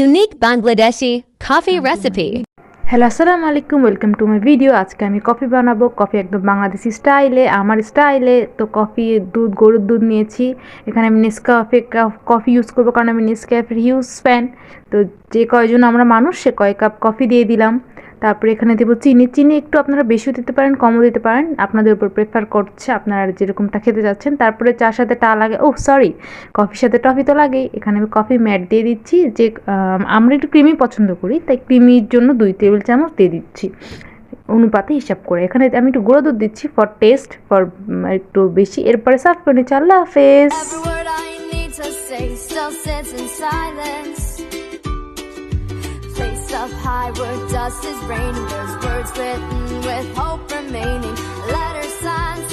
Unique Bangladeshi coffee recipe. Hello আসসালামু আলাইকুম, welcome to my video. আজকে আমি কফি বানাবো, কফি একদম বাংলাদেশি স্টাইলে, আমার স্টাইলে। তো কফি দুধ, গরুর দুধ নিয়েছি। এখানে আমি নেসকাফে কফি ইউজ করবো, কারণ আমি নেসক্যাফের হিউজ ফ্যান। তো যে কয়জন আমরা মানুষ, সে কয় কাপ কফি দিয়ে দিলাম। তারপরে এখানে দেবো চিনি। চিনি একটু আপনারা বেশিও দিতে পারেন, কমও দিতে পারেন, আপনাদের উপর প্রেফার করছে, আপনারা যেরকমটা খেতে যাচ্ছেন। তারপরে চার সাথে টা লাগে, কফির সাথে টফি তো লাগেই। এখানে আমি কফি ম্যাট দিয়ে দিচ্ছি, যে আমরা একটু ক্রিমি পছন্দ করি, তাই ক্রিমির জন্য 2 টেবিল চামচ দিয়ে দিচ্ছি অনুপাতে হিসাব করে। এখানে আমি একটু গুঁড়ো দুধ দিচ্ছি ফর টেস্ট, ফর একটু বেশি। এরপরে সার্ভ করে নিচ্ছি। আল্লাহ হাফেজ। Up high where dust is raining, there's words written with hope remaining, letter signs